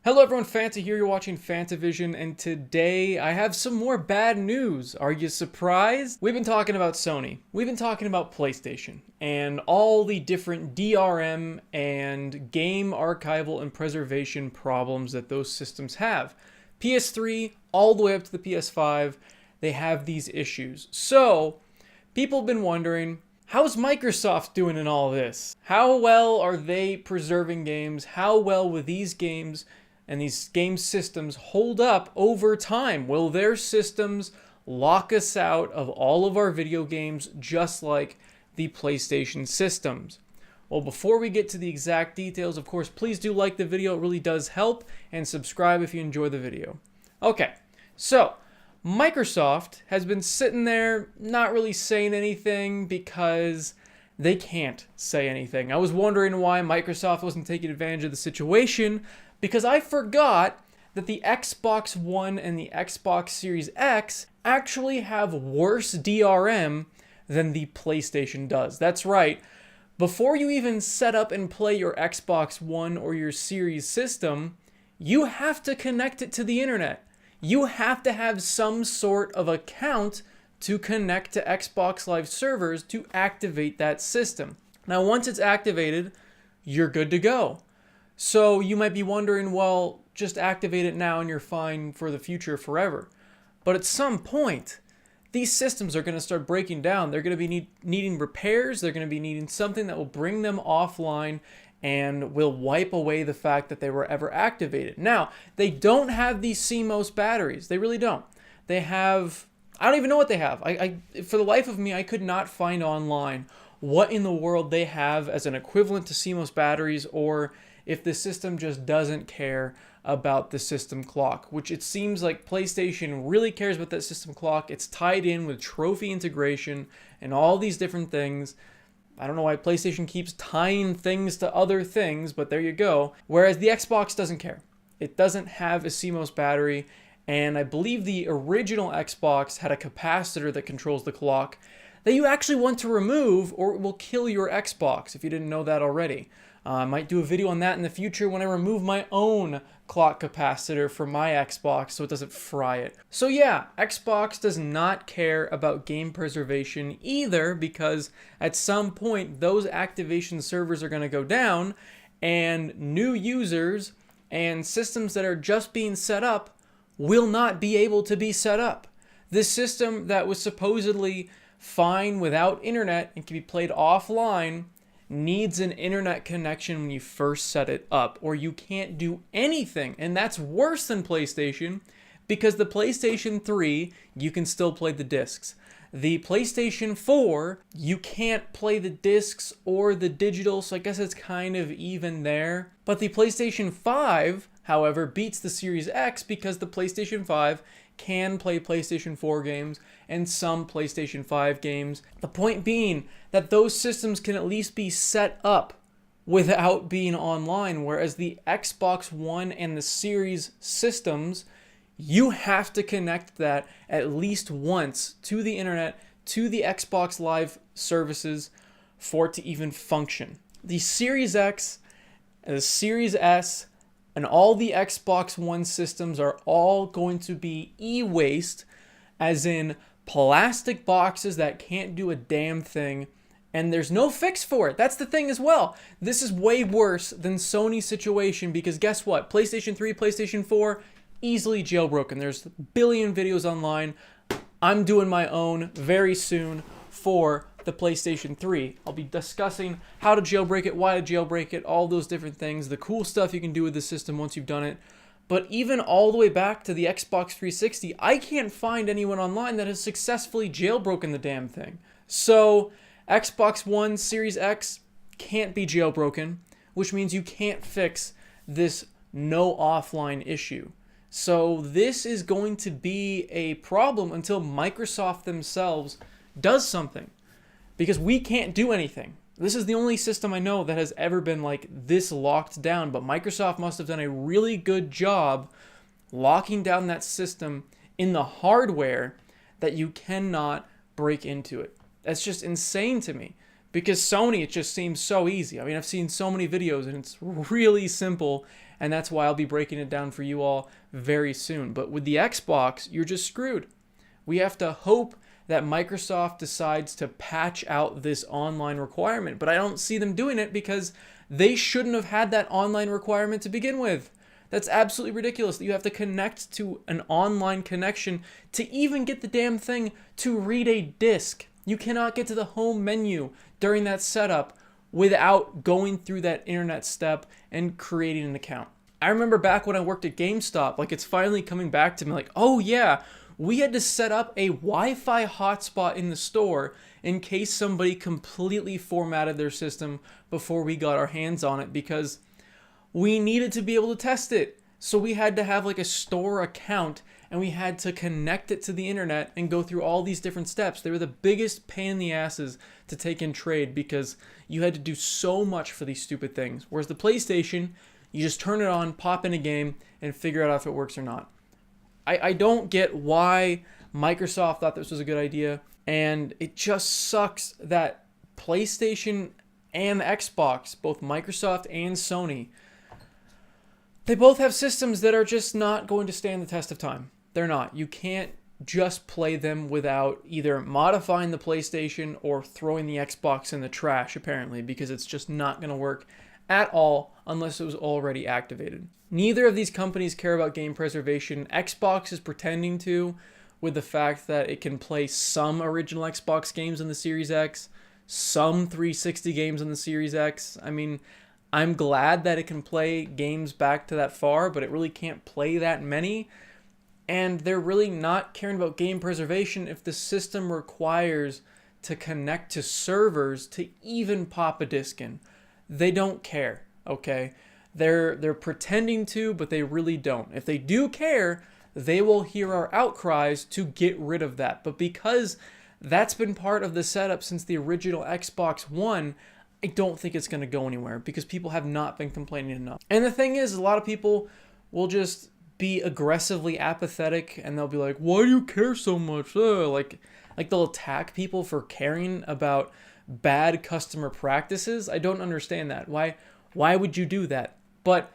Hello everyone, Fanta here, you're watching FANTAVISION, and today I have some more bad news. Are you surprised? We've been talking about Sony, we've been talking about PlayStation, and all the different DRM and game archival and preservation problems that those systems have. PS3, all the way up to the PS5, they have these issues. So, people have been wondering, how's Microsoft doing in all this? How well are they preserving games? How well will these games and these game systems hold up over time? Will their systems lock us out of all of our video games just like the PlayStation systems? Well, before we get to the exact details, of course, please do like the video. It really does help. And subscribe if you enjoy the video. Okay, so Microsoft has been sitting there not really saying anything because they can't say anything. I was wondering why Microsoft wasn't taking advantage of the situation, because I forgot that the Xbox One and the Xbox Series X actually have worse DRM than the PlayStation does. That's right. Before you even set up and play your Xbox One or your Series system, you have to connect it to the internet. You have to have some sort of account to connect to Xbox Live servers to activate that system. Now, once it's activated, you're good to go. So you might be wondering, well, just activate it now and you're fine for the future forever. But at some point, these systems are going to start breaking down. They're going to be needing repairs. They're going to be needing something that will bring them offline and will wipe away the fact that they were ever activated. Now, they don't have these CMOS batteries. They really don't. They have, I don't even know what they have. For the life of me, I could not find online what in the world they have as an equivalent to CMOS batteries, or if the system just doesn't care about the system clock, which it seems like PlayStation really cares about that system clock. It's tied in with trophy integration and all these different things. I don't know why PlayStation keeps tying things to other things, but there you go. Whereas the Xbox doesn't care. It doesn't have a CMOS battery, and I believe the original Xbox had a capacitor that controls the clock that you actually want to remove, or it will kill your Xbox if you didn't know that already. I might do a video on that in the future when I remove my own clock capacitor for my Xbox so it doesn't fry it. So yeah, Xbox does not care about game preservation either, because at some point those activation servers are going to go down and new users and systems that are just being set up will not be able to be set up. This system that was supposedly fine without internet and can be played offline needs an internet connection when you first set it up, or you can't do anything. And that's worse than PlayStation, because the PlayStation 3, you can still play the discs. The PlayStation 4, you can't play the discs or the digital, so I guess it's kind of even there. But the PlayStation 5, however, beats the Series X because the PlayStation 5 can play PlayStation 4 games and some PlayStation 5 games. The point being that those systems can at least be set up without being online, whereas the Xbox One and the Series systems, you have to connect that at least once to the internet, to the Xbox Live services for it to even function. The Series X and the Series S and all the Xbox One systems are all going to be e-waste, as in plastic boxes that can't do a damn thing, and there's no fix for it. That's the thing as well. This is way worse than Sony's situation, because guess what? PlayStation 3, PlayStation 4, easily jailbroken. There's a billion videos online. I'm doing my own very soon for the PlayStation 3. I'll be discussing how to jailbreak it, why to jailbreak it, all those different things, the cool stuff you can do with the system once you've done it. But even all the way back to the Xbox 360, I can't find anyone online that has successfully jailbroken the damn thing. So Xbox One Series X can't be jailbroken, which means you can't fix this no offline issue. So this is going to be a problem until Microsoft themselves does something, because we can't do anything. This is the only system I know that has ever been like this locked down, but Microsoft must have done a really good job locking down that system in the hardware that you cannot break into it. That's just insane to me, because Sony, it just seems so easy. I mean, I've seen so many videos and it's really simple and that's why I'll be breaking it down for you all very soon. But with the Xbox, you're just screwed. We have to hope that Microsoft decides to patch out this online requirement, but I don't see them doing it because they shouldn't have had that online requirement to begin with. That's absolutely ridiculous that you have to connect to an online connection to even get the damn thing to read a disc. You cannot get to the home menu during that setup without going through that internet step and creating an account. I remember back when I worked at GameStop, like it's finally coming back to me like, oh yeah, we had to set up a Wi-Fi hotspot in the store in case somebody completely formatted their system before we got our hands on it because we needed to be able to test it. So we had to have like a store account and we had to connect it to the internet and go through all these different steps. They were the biggest pain in the asses to take in trade because you had to do so much for these stupid things. Whereas the PlayStation, you just turn it on, pop in a game, and figure out if it works or not. I don't get why Microsoft thought this was a good idea, and it just sucks that PlayStation and Xbox, both Microsoft and Sony, they both have systems that are just not going to stand the test of time. They're not. You can't just play them without either modifying the PlayStation or throwing the Xbox in the trash, apparently, because it's just not going to work at all unless it was already activated. Neither of these companies care about game preservation. Xbox is pretending to, with the fact that it can play some original Xbox games on the Series X, some 360 games on the Series X. I mean, I'm glad that it can play games back to that far, but it really can't play that many. And they're really not caring about game preservation if the system requires to connect to servers to even pop a disc in. They don't care, okay? They're pretending to, but they really don't. If they do care, they will hear our outcries to get rid of that. But because that's been part of the setup since the original Xbox One, I don't think it's going to go anywhere because people have not been complaining enough. And the thing is, a lot of people will just be aggressively apathetic and they'll be like, why do you care so much? Like they'll attack people for caring about bad customer practices. I don't understand that. Why would you do that? But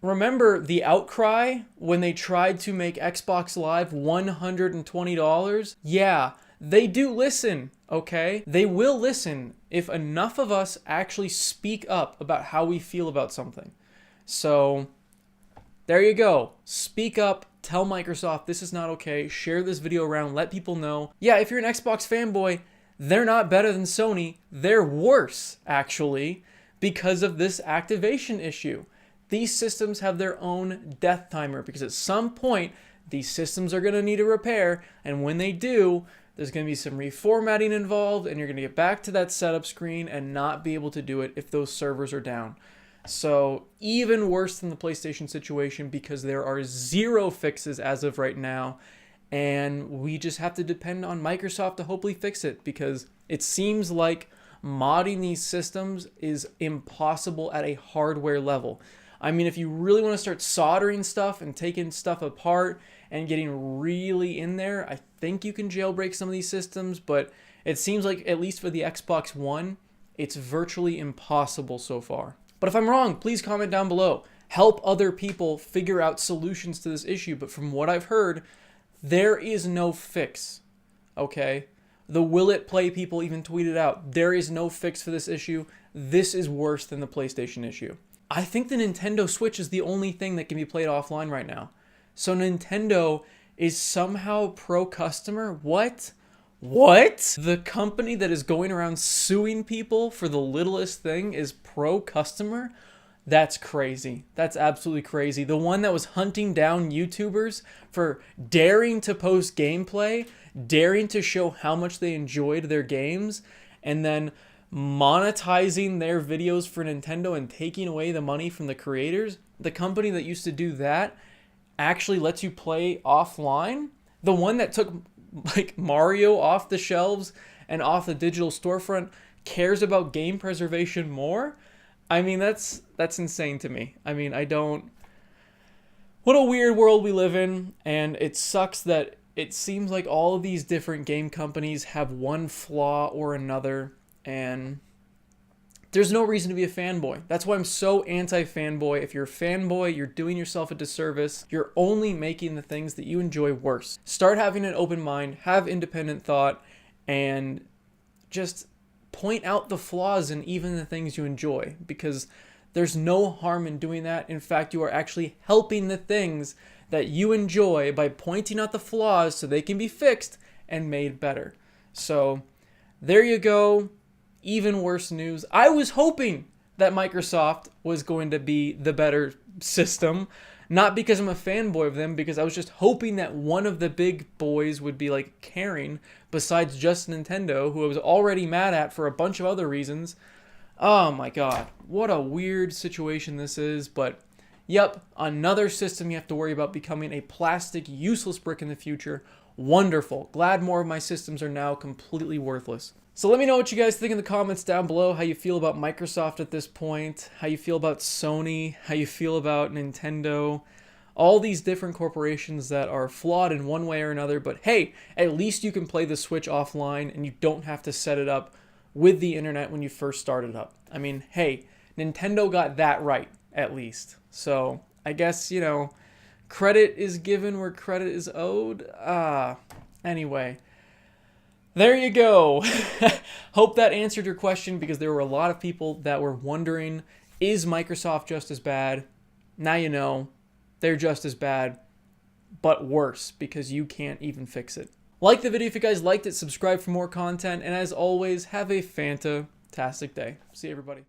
remember the outcry when they tried to make Xbox Live $120? Yeah, they do listen, okay? They will listen if enough of us actually speak up about how we feel about something. So there you go. Speak up. Tell Microsoft this is not okay. Share this video around. Let people know. Yeah, if you're an Xbox fanboy, they're not better than Sony. They're worse, actually, because of this activation issue. These systems have their own death timer because at some point, these systems are going to need a repair. And when they do, there's going to be some reformatting involved and you're going to get back to that setup screen and not be able to do it if those servers are down. So even worse than the PlayStation situation because there are zero fixes as of right now. And we just have to depend on Microsoft to hopefully fix it because it seems like modding these systems is impossible at a hardware level. I mean, if you really want to start soldering stuff and taking stuff apart and getting really in there, I think you can jailbreak some of these systems, but it seems like, at least for the Xbox One, it's virtually impossible so far. But if I'm wrong, please comment down below. Help other people figure out solutions to this issue, but from what I've heard, there is no fix, okay? The Will It Play people even tweeted out, there is no fix for this issue. This is worse than the PlayStation issue. I think the Nintendo Switch is the only thing that can be played offline right now. So Nintendo is somehow pro-customer? What? What? The company that is going around suing people for the littlest thing is pro-customer? That's crazy. That's absolutely crazy. The one that was hunting down YouTubers for daring to post gameplay, daring to show how much they enjoyed their games, and then monetizing their videos for Nintendo and taking away the money from the creators. The company that used to do that actually lets you play offline. The one that took like Mario off the shelves and off the digital storefront cares about game preservation more. I mean, that's insane to me. I mean, what a weird world we live in, and it sucks that it seems like all of these different game companies have one flaw or another, and there's no reason to be a fanboy. That's why I'm so anti-fanboy. If you're a fanboy, you're doing yourself a disservice. You're only making the things that you enjoy worse. Start having an open mind, have independent thought, and just point out the flaws in even the things you enjoy, because there's no harm in doing that. In fact, you are actually helping the things that you enjoy by pointing out the flaws so they can be fixed and made better. So there you go. Even worse news. I was hoping that Microsoft was going to be the better system, not because I'm a fanboy of them, because I was just hoping that one of the big boys would be like caring, besides just Nintendo, who I was already mad at for a bunch of other reasons. Oh my god, what a weird situation this is. But yep, another system you have to worry about becoming a plastic, useless brick in the future. Wonderful. Glad more of my systems are now completely worthless. So let me know what you guys think in the comments down below, how you feel about Microsoft at this point, how you feel about Sony, how you feel about Nintendo, all these different corporations that are flawed in one way or another. But hey, at least you can play the Switch offline and you don't have to set it up with the internet when you first started up. I mean, hey, Nintendo got that right, at least. So I guess, you know, credit is given where credit is owed. Anyway. There you go. Hope that answered your question, because there were a lot of people that were wondering, is Microsoft just as bad? Now you know, they're just as bad, but worse, because you can't even fix it. Like the video if you guys liked it, subscribe for more content, and as always, have a fantastic day. See you, everybody.